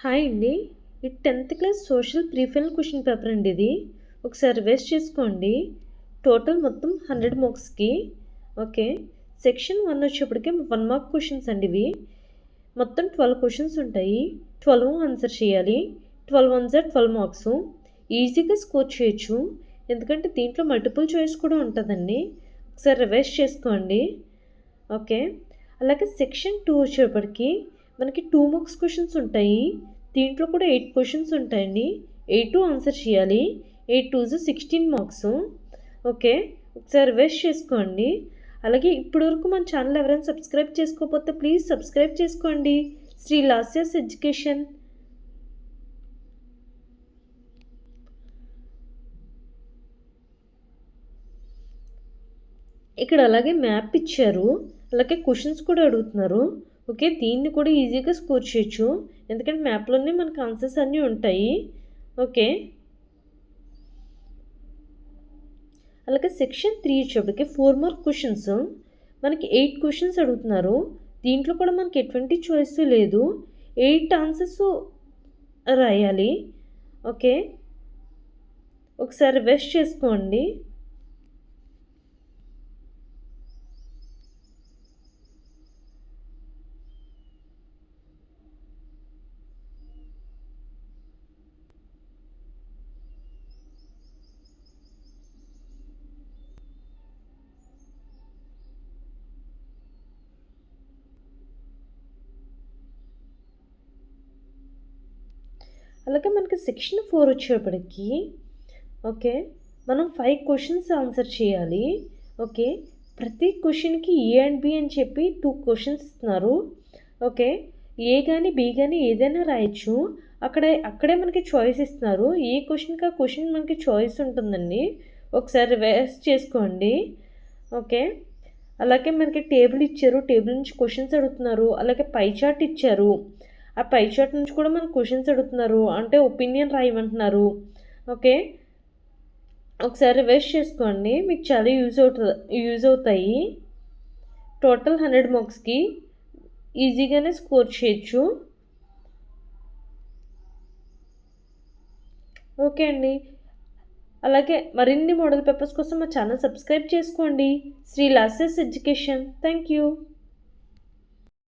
Hi అండి. ఇది 10th class social pre final question paper అండి ఇది. ఒకసారి రివైజ్ చేసుకోండి. టోటల్ మొత్తం 100 మార్క్స్‌కి. ఓకే. సెక్షన్ 1 వచ్చేప్పటికి 1 మార్క్ క్వశ్చన్స్ అండి ఇవి. మొత్తం 12 క్వశ్చన్స్ ఉంటాయి. 12 ఆన్సర్ చేయాలి. 12 వన్స్ ఆర్ 12 మార్క్స్. ఈజీగా స్కోర్ చేయొచ్చు. ఎందుకంటే దీంట్లో మల్టిపుల్ చాయిస్ కూడా ఉంటుందండి. ఒకసారి రివైజ్ చేసుకోండి. ఓకే. అలాగే సెక్షన్ 2 వచ్చేప్పటికి మనకి 2 మార్క్స్ క్వశ్చన్స్ ఉంటాయి. దీంట్లో కూడా 8 క్వశ్చన్స్ ఉంటాయండి. 8 ఆన్సర్ చేయాలి. 8 2 16 మార్క్స్. ఓకే. ఒకసారి రివైజ్ చేసుకోండి. అలాగే ఇప్పటివరకు మన ఛానల్ ఎవరైనా సబ్స్క్రైబ్ చేసుకోకపోతే ప్లీజ్ సబ్స్క్రైబ్ చేసుకోండి. శ్రీ లాస్యస్ ఎడ్యుకేషన్. ఇక్కడ అలాగే మ్యాప్ ఇచ్చారు. అలాగే క్వశ్చన్స్ కూడా అడుగుతున్నారు. ఓకే. దీన్ని కూడా ఈజీగా స్కోర్ చేయొచ్చు. ఎందుకంటే మ్యాప్లోనే మనకు ఆన్సర్స్ అన్నీ ఉంటాయి. ఓకే. అలాగే సెక్షన్ 3 వచ్చేప్పటికి 4 మార్క్ క్వశ్చన్స్. మనకి 8 క్వశ్చన్స్ అడుగుతున్నారు. దీంట్లో కూడా మనకి ఎటువంటి చాయిస్ లేదు. 8 ఆన్సర్స్ రాయాలి. ఓకే. ఒకసారి రివైజ్ చేసుకోండి. అలాగే మనకి సెక్షన్ 4 వచ్చేప్పటికి ఓకే మనం 5 క్వశ్చన్స్ ఆన్సర్ చేయాలి. ఓకే. ప్రతి క్వశ్చన్కి ఏ అండ్ బి అని చెప్పి 2 క్వశ్చన్స్ ఇస్తున్నారు. ఓకే. ఏ కానీ బి కానీ ఏదైనా రాయొచ్చు. అక్కడే మనకి చాయిస్ ఇస్తున్నారు. ఏ క్వశ్చన్కి ఆ క్వశ్చన్ మనకి చాయిస్ ఉంటుందండి. ఒకసారి రివైజ్ చేసుకోండి. ఓకే. అలాగే మనకి టేబుల్ ఇచ్చారు. టేబుల్ నుంచి క్వశ్చన్స్ అడుగుతున్నారు. అలాగే పై చార్ట్ ఇచ్చారు. ఆ పై చార్ట్ నుంచి కూడా మనకు క్వశ్చన్స్ అడుగుతున్నారు. అంటే ఒపీనియన్ రాయమంటున్నారు. ఓకే. ఒకసారి రివైజ్ చేసుకోండి. మీకు చాలా యూజ్ అవుతాయి. టోటల్ 100 మార్క్స్కి ఈజీగానే స్కోర్ చేయొచ్చు. ఓకే అండి. అలాగే మరిన్ని మోడల్ పేపర్స్ కోసం మా ఛానల్ సబ్స్క్రైబ్ చేసుకోండి. శ్రీ లాస్యస్ ఎడ్యుకేషన్. Thank you.